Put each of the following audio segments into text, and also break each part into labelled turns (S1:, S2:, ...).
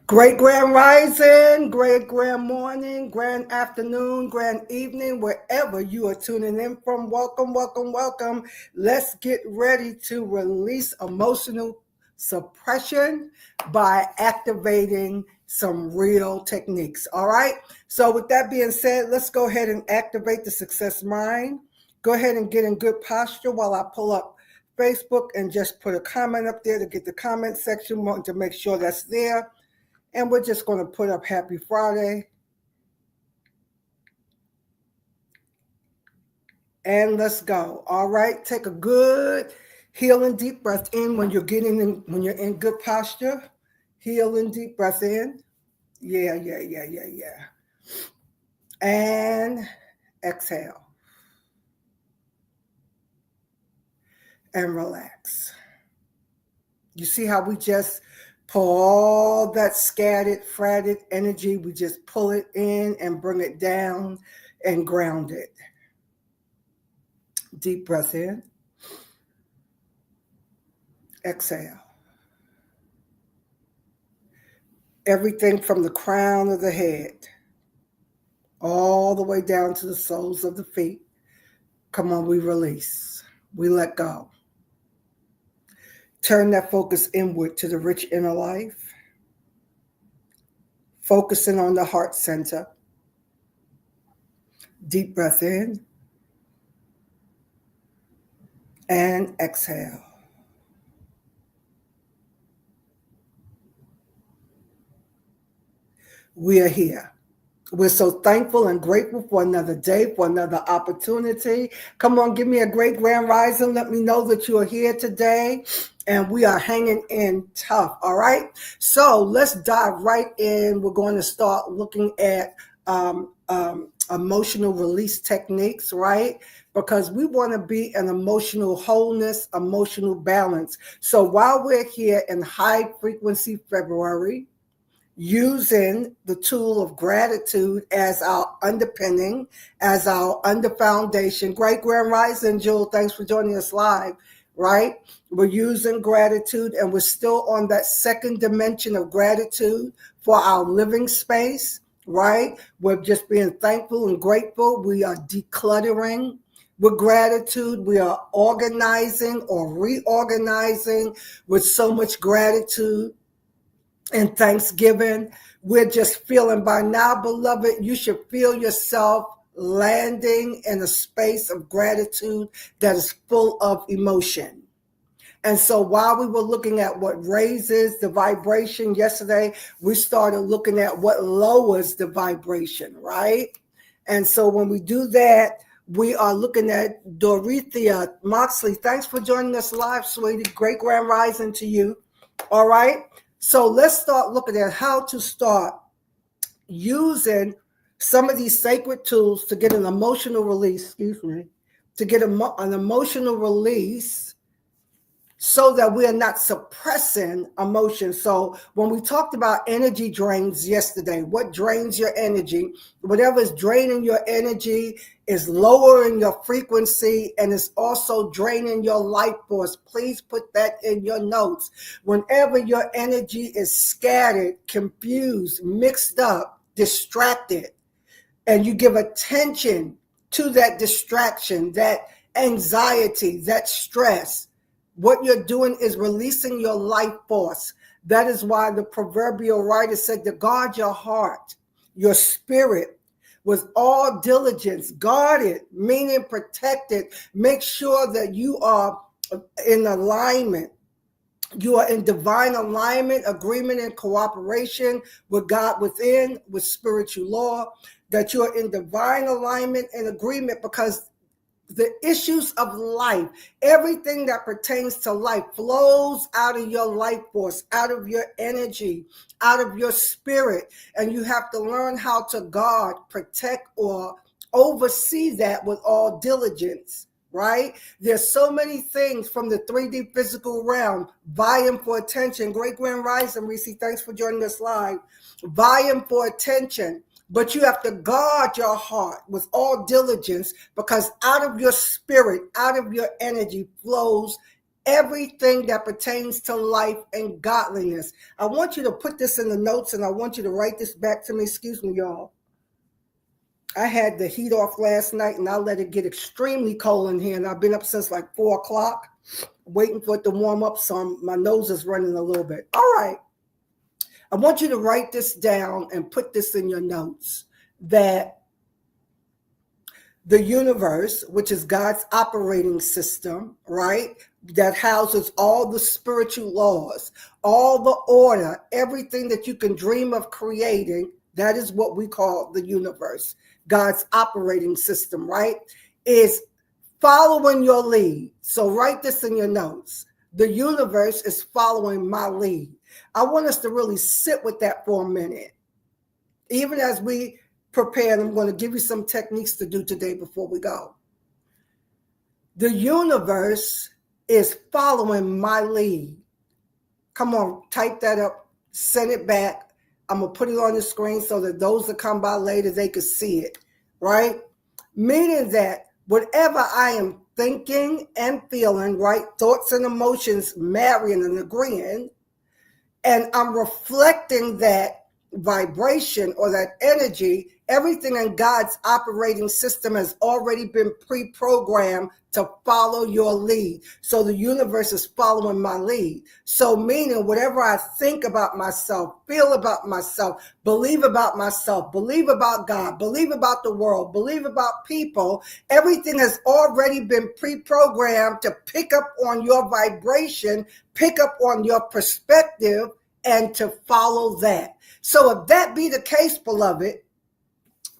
S1: Great grand rising, great grand morning, grand afternoon, grand evening, wherever you are tuning in from. Welcome, welcome, welcome. Let's get ready to release emotional suppression by activating some real techniques. All right. So, with that being said, let's go ahead and activate the success mind. Go ahead and get in good posture while I pull up Facebook and just put a comment up there to get the comment section, want to make sure that's there. And we're just going to put up Happy Friday. And let's go. All right. Take a good healing deep breath in when when you're in good posture. Healing deep breath in. Yeah. And exhale. And relax. You see how we just pull all that scattered, fratted energy, we just pull it in and bring it down and ground it. Deep breath in. Exhale. Everything from the crown of the head all the way down to the soles of the feet. Come on, we release. We let go. Turn that focus inward to the rich inner life. Focusing on the heart center. Deep breath in. And exhale. We are here. We're so thankful and grateful for another day, for another opportunity. Come on, give me a great grand rising. Let me know that you are here today and we are hanging in tough. All right. So let's dive right in. We're going to start looking at emotional release techniques, right? Because we want to be in emotional wholeness, emotional balance. So while we're here in high frequency February, using the tool of gratitude as our underpinning, as our under foundation. Great grand rising, Jewel. Thanks for joining us live, right? We're using gratitude and we're still on that second dimension of gratitude for our living space, right? We're just being thankful and grateful. We are decluttering. With gratitude, we are organizing or reorganizing with so much gratitude and thanksgiving. We're just feeling by now, beloved, you should feel yourself landing in a space of gratitude that is full of emotion. And so while we were looking at what raises the vibration yesterday, we started looking at what lowers the vibration, right? And so when we do that, we are looking at Dorothea Moxley. Thanks for joining us live, sweetie. Great grand rising to you. All right. So let's start looking at how to start using some of these sacred tools to get an emotional release, to get an emotional release so that we are not suppressing emotion. So when we talked about energy drains yesterday, what drains your energy, whatever is draining your energy is lowering your frequency and is also draining your life force. Please put that in your notes. Whenever your energy is scattered, confused, mixed up, distracted, and you give attention to that distraction, that anxiety, that stress, what you're doing is releasing your life force. That is why the proverbial writer said to guard your heart, your spirit, with all diligence. Guard it, meaning protect it. Make sure that you are in alignment. You are in divine alignment, agreement, and cooperation with God within, with spiritual law, that you are in divine alignment and agreement, because the issues of life, everything that pertains to life flows out of your life force, out of your energy, out of your spirit. And you have to learn how to guard, protect, or oversee that with all diligence, right? There's so many things from the 3D physical realm, vying for attention. Great grand rising, Reese, thanks for joining us live. Vying for attention. But you have to guard your heart with all diligence, because out of your spirit, out of your energy flows everything that pertains to life and godliness. I want you to put this in the notes, and I want you to write this back to me. Excuse me, y'all. I had the heat off last night, and I let it get extremely cold in here, and I've been up since like 4 o'clock waiting for it to warm up some. My nose is running a little bit. All right. I want you to write this down and put this in your notes, that the universe, which is God's operating system, right, that houses all the spiritual laws, all the order, everything that you can dream of creating, that is what we call the universe. God's operating system, right, is following your lead. So write this in your notes. The universe is following my lead. I want us to really sit with that for a minute. Even as we prepare, I'm going to give you some techniques to do today before we go. The universe is following my lead. Come on, type that up, send it back. I'm going to put it on the screen so that those that come by later, they can see it, right? Meaning that whatever I am thinking and feeling, right, thoughts and emotions marrying and agreeing, and I'm reflecting that vibration or that energy, everything in God's operating system has already been pre-programmed to follow your lead. So the universe is following my lead. So meaning whatever I think about myself, feel about myself, believe about myself, believe about God, believe about the world, believe about people, everything has already been pre-programmed to pick up on your vibration, pick up on your perspective, and to follow that. So if that be the case, beloved,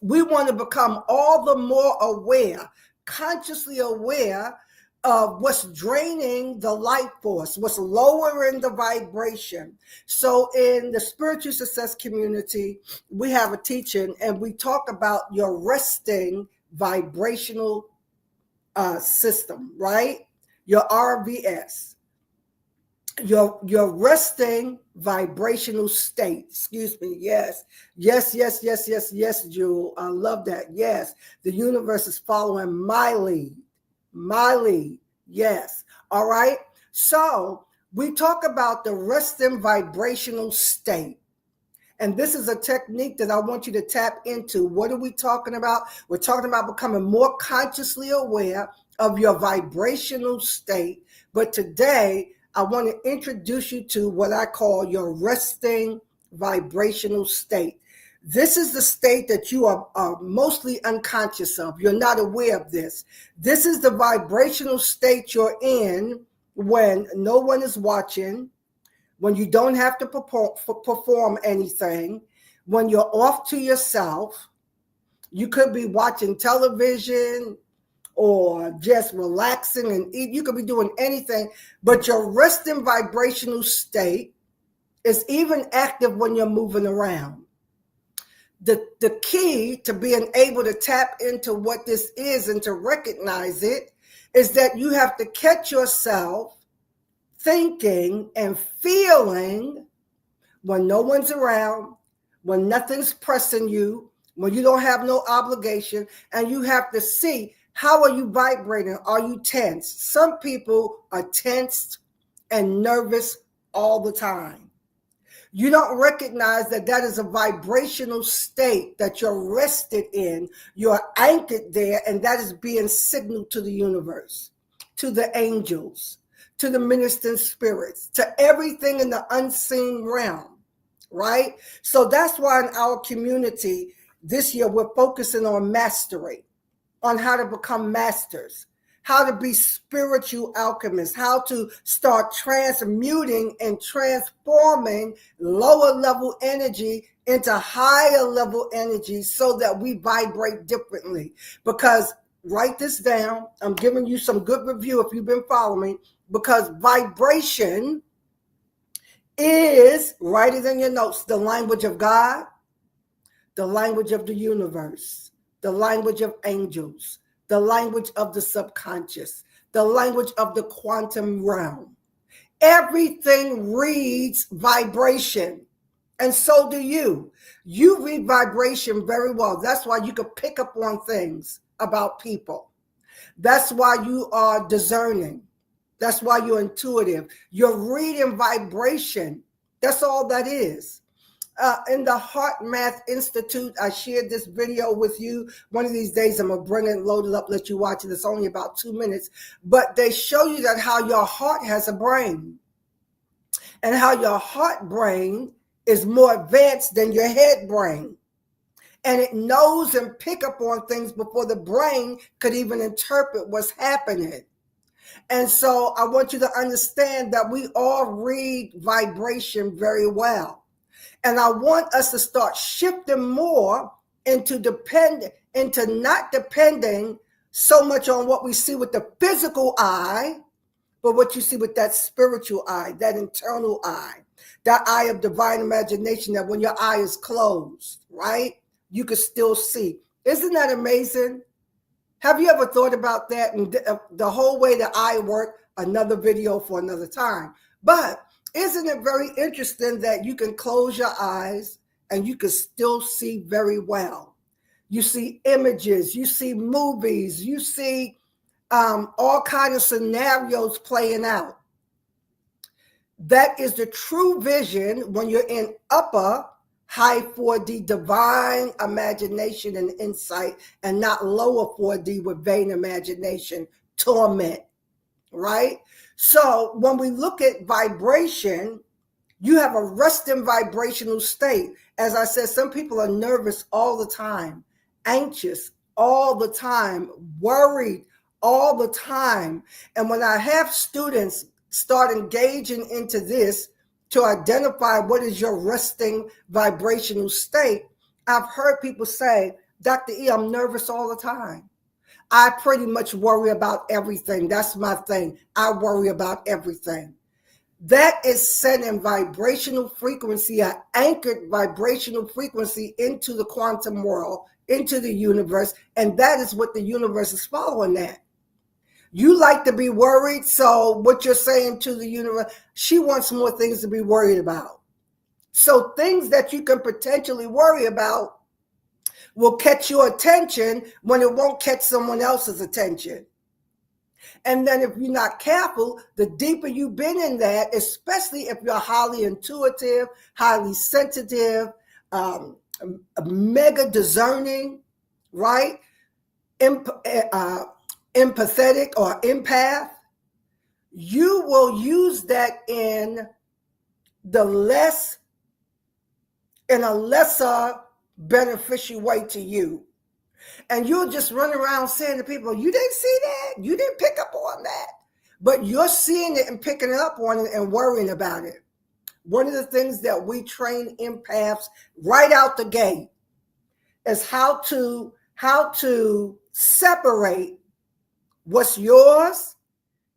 S1: we want to become all the more aware, consciously aware of what's draining the life force, what's lowering the vibration. So in the spiritual success community, we have a teaching and we talk about your resting vibrational system, right? Your RVS. Your resting vibrational state. Excuse me. Yes, Jewel. I love that. Yes, the universe is following my lead. My lead. Yes. All right. So we talk about the resting vibrational state. And this is a technique that I want you to tap into. What are we talking about? We're talking about becoming more consciously aware of your vibrational state. But today, I want to introduce you to what I call your resting vibrational state. This is the state that you are mostly unconscious of. You're not aware of this. This is the vibrational state you're in when no one is watching, when you don't have to perform anything, when you're off to yourself. You could be watching television or just relaxing and eat. You could be doing anything, but your resting vibrational state is even active when you're moving around. The key to being able to tap into what this is and to recognize it is that you have to catch yourself thinking and feeling when no one's around, when nothing's pressing you, when you don't have no obligation, and you have to see, how are you vibrating? Are you tense? Some people are tensed and nervous all the time. You don't recognize that that is a vibrational state that you're rested in. You're anchored there, and that is being signaled to the universe, to the angels, to the ministering spirits, to everything in the unseen realm, right? So that's why in our community this year we're focusing on mastery, on how to become masters, how to be spiritual alchemists, how to start transmuting and transforming lower level energy into higher level energy so that we vibrate differently. Because write this down. I'm giving you some good review if you've been following me, because vibration is, write it in your notes, the language of God, the language of the universe, the language of angels, the language of the subconscious, the language of the quantum realm. Everything reads vibration, and so do you. You read vibration very well. That's why you can pick up on things about people. That's why you are discerning. That's why you're intuitive. You're reading vibration. That's all that is. In the Heart Math Institute, I shared this video with you. One of these days, I'm going to bring it, load it up, let you watch it. It's only about 2 minutes. But they show you that how your heart has a brain and how your heart brain is more advanced than your head brain. And it knows and pick up on things before the brain could even interpret what's happening. And so I want you to understand that we all read vibration very well. And I want us to start shifting more into not depending so much on what we see with the physical eye, but what you see with that spiritual eye, that internal eye, that eye of divine imagination, that when your eye is closed, right, you can still see. Isn't that amazing? Have you ever thought about that? And the whole way the eye works, another video for another time. But isn't it very interesting that you can close your eyes and you can still see very well? You see images, you see movies, you see all kinds of scenarios playing out. That is the true vision when you're in upper high 4D divine imagination and insight, and not lower 4D with vain imagination, torment, right? So when we look at vibration, you have a resting vibrational state. As I said, some people are nervous all the time, anxious all the time, worried all the time. And when I have students start engaging into this to identify what is your resting vibrational state, I've heard people say, Dr. E, I'm nervous all the time. I pretty much worry about everything. That's my thing. I worry about everything. That is sending vibrational frequency, an anchored vibrational frequency into the quantum world, into the universe. And that is what the universe is following that. You like to be worried, so what you're saying to the universe, she wants more things to be worried about. So things that you can potentially worry about will catch your attention when it won't catch someone else's attention. And then if you're not careful, the deeper you've been in that, especially if you're highly intuitive, highly sensitive, mega discerning, right? Empathetic or empath, you will use that in a lesser beneficial way to you. And you'll just run around saying to people, you didn't see that? You didn't pick up on that? But you're seeing it and picking up on it and worrying about it. One of the things that we train empaths right out the gate is how to separate what's yours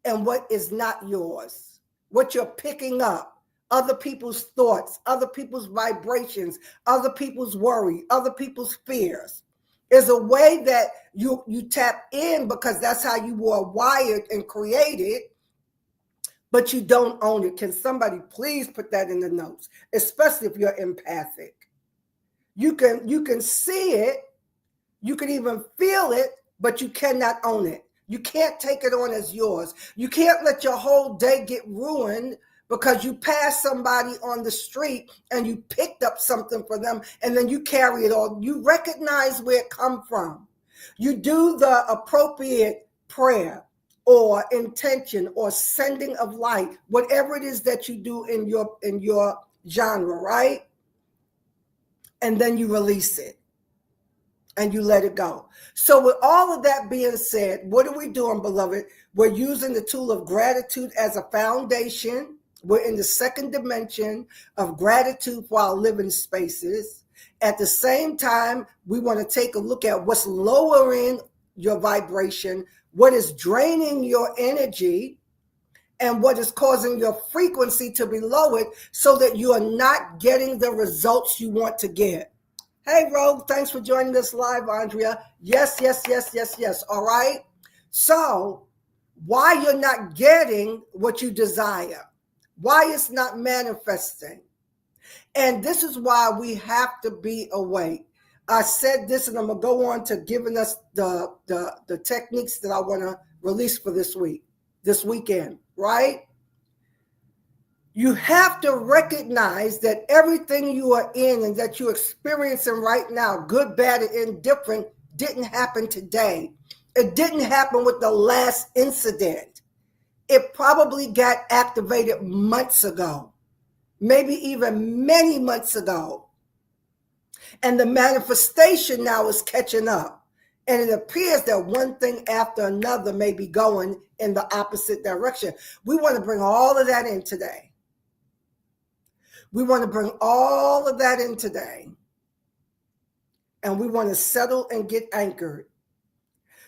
S1: and what is not yours, what you're picking up, other people's thoughts, other people's vibrations, other people's worry, other people's fears. Is a way that you tap in, because that's how you were wired and created, but you don't own it. Can somebody please put that in the notes, especially if you're empathic? You can see it, you can even feel it, but you cannot own it. You can't take it on as yours. You can't let your whole day get ruined because you passed somebody on the street and you picked up something for them and then you carry it all. You recognize where it come from. You do the appropriate prayer or intention or sending of light, whatever it is that you do in your genre, right? And then you release it and you let it go. So with all of that being said, what are we doing, beloved? We're using the tool of gratitude as a foundation. We're in the second dimension of gratitude for our living spaces. At the same time, we want to take a look at what's lowering your vibration, what is draining your energy, and what is causing your frequency to be lowered so that you are not getting the results you want to get. Hey, Rogue, thanks for joining us live, Andrea. Yes. All right. So why you're not getting what you desire, why it's not manifesting. And this is why we have to be awake. I said this, and I'm going to go on to giving us the techniques that I want to release for this weekend, right? You have to recognize that everything you are in and that you're experiencing right now, good, bad, and indifferent, didn't happen today. It didn't happen with the last incident. It probably got activated months ago, maybe even many months ago. And the manifestation now is catching up. And it appears that one thing after another may be going in the opposite direction. We want to bring all of that in today. We want to bring all of that in today. And we want to settle and get anchored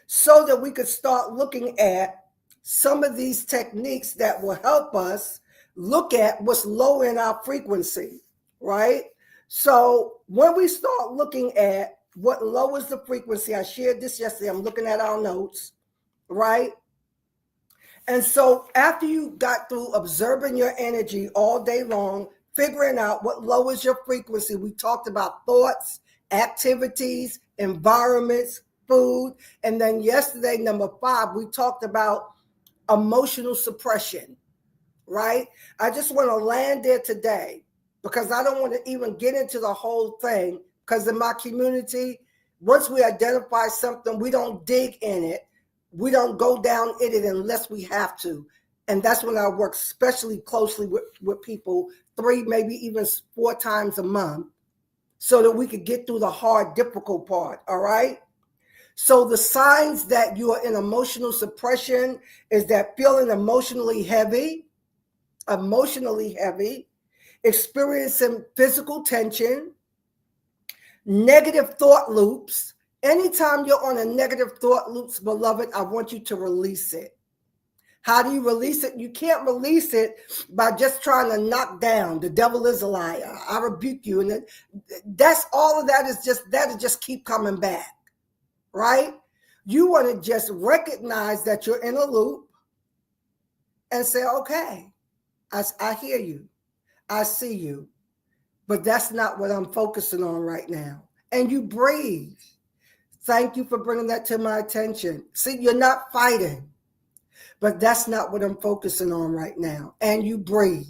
S1: so that we could start looking at some of these techniques that will help us look at what's low in our frequency, right? So when we start looking at what lowers the frequency, I shared this yesterday, I'm looking at our notes, right? And so after you got through observing your energy all day long, figuring out what lowers your frequency, we talked about thoughts, activities, environments, food. And then yesterday, number 5, we talked about emotional suppression, right? I just want to land there today because I don't want to even get into the whole thing, because in my community, once we identify something, we don't dig in it. We don't go down in it unless we have to. And that's when I work especially closely with people 3, maybe even 4 times a month, so that we could get through the hard, difficult part, all right? So the signs that you are in emotional suppression is that feeling emotionally heavy, experiencing physical tension, negative thought loops. Anytime you're on a negative thought loops, beloved, I want you to release it. How do you release it? You can't release it by just trying to knock down. The devil is a liar. I rebuke you. And that's all of that is just keep coming back, right? You want to just recognize that you're in a loop and say, okay, I hear you. I see you. But that's not what I'm focusing on right now. And you breathe. Thank you for bringing that to my attention. See, you're not fighting. But that's not what I'm focusing on right now. And you breathe.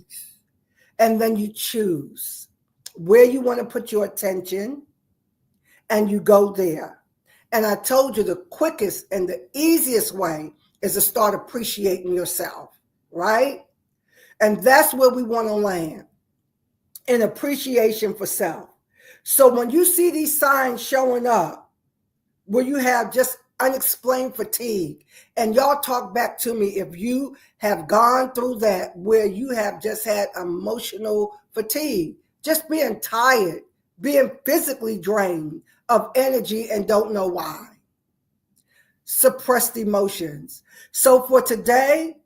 S1: And then you choose where you want to put your attention, and you go there. And I told you the quickest and the easiest way is to start appreciating yourself, right? And that's where we want to land, in appreciation for self. So when you see these signs showing up, where you have just unexplained fatigue, and y'all talk back to me if you have gone through that, where you have just had emotional fatigue, just being tired, being physically drained of energy and don't know why. Suppressed emotions. So for today,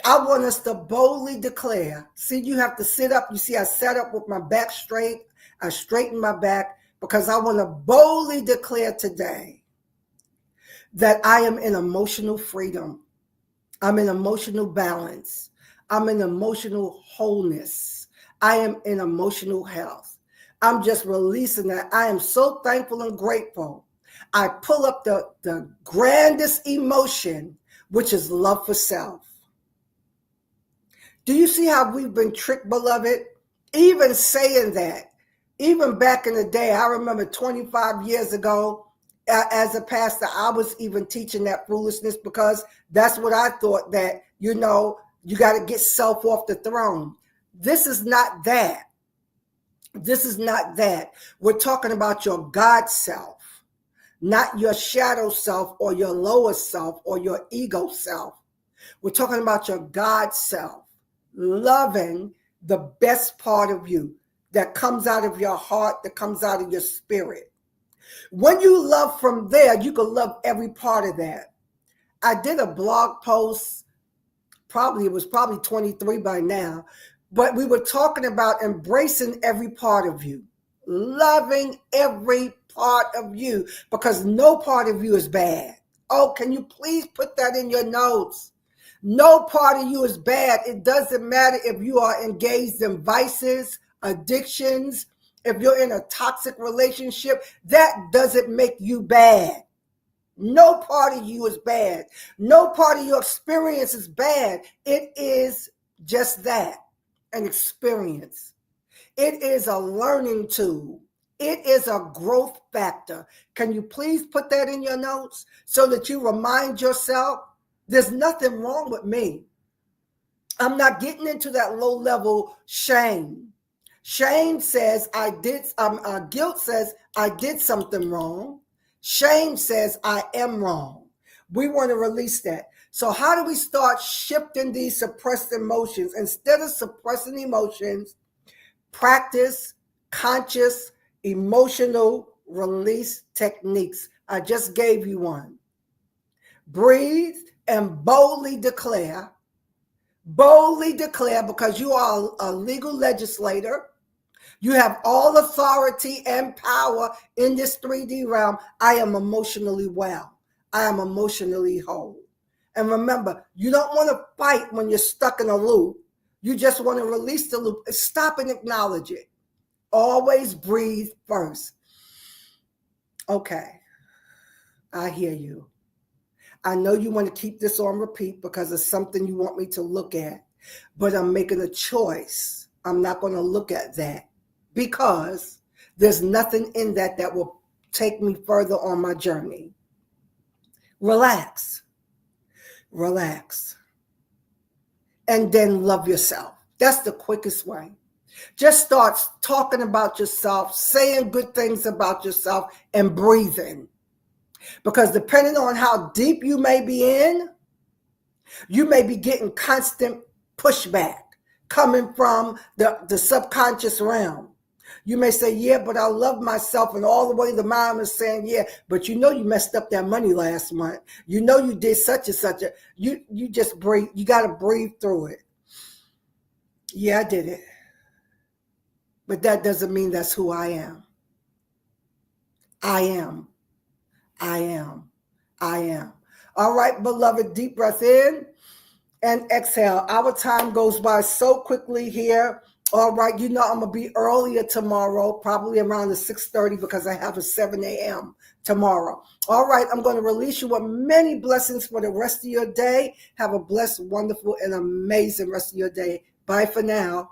S1: I want us to boldly declare. See, you have to sit up. You see, I sat up with my back straight. I straightened my back because I want to boldly declare today that I am in emotional freedom. I'm in emotional balance. I'm in emotional wholeness. I am in emotional health. I'm just releasing that. I am so thankful and grateful. I pull up the grandest emotion, which is love for self. Do you see how we've been tricked, beloved? Even saying that, even back in the day, I remember 25 years ago, as a pastor, I was even teaching that foolishness because that's what I thought, that, you got to get self off the throne. This is not that. This is not that. We're talking about your God self, not your shadow self or your lower self or your ego self. We're talking about your God self, loving the best part of you that comes out of your heart, that comes out of your spirit. When you love from there, you can love every part of that. I did a blog post, it was probably 23 by now, but we were talking about embracing every part of you, loving every part of you, because no part of you is bad. Oh, can you please put that in your notes? No part of you is bad. It doesn't matter if you are engaged in vices, addictions, if you're in a toxic relationship, that doesn't make you bad. No part of you is bad. No part of your experience is bad. It is just that, an experience. It is a learning tool. It is a growth factor. Can you please put that in your notes so that you remind yourself there's nothing wrong with me? I'm not getting into that low level shame. Shame says guilt says I did something wrong. Shame says I am wrong. We want to release that. So how do we start shifting these suppressed emotions? Instead of suppressing emotions, practice conscious emotional release techniques. I just gave you one. Breathe and boldly declare, because you are a legal legislator. You have all authority and power in this 3D realm. I am emotionally well. I am emotionally whole. And remember, you don't want to fight when you're stuck in a loop. You just want to release the loop. Stop and acknowledge it. Always breathe first. Okay, I hear you. I know you want to keep this on repeat because it's something you want me to look at, but I'm making a choice. I'm not going to look at that because there's nothing in that that will take me further on my journey. Relax. Relax. And then love yourself. That's the quickest way. Just start talking about yourself, saying good things about yourself, and breathing. Because depending on how deep you may be in, you may be getting constant pushback coming from the subconscious realm. You may say, yeah, but I love myself. And all the way the mom is saying, yeah, but you know you messed up that money last month. You know you did such and such. You just breathe. You got to breathe through it. Yeah, I did it. But that doesn't mean that's who I am. I am. I am. I am. All right, beloved, deep breath in and exhale. Our time goes by so quickly here. All right, you know I'm going to be earlier tomorrow, probably around the 6:30 because I have a 7 a.m. tomorrow. All right, I'm going to release you with many blessings for the rest of your day. Have a blessed, wonderful, and amazing rest of your day. Bye for now.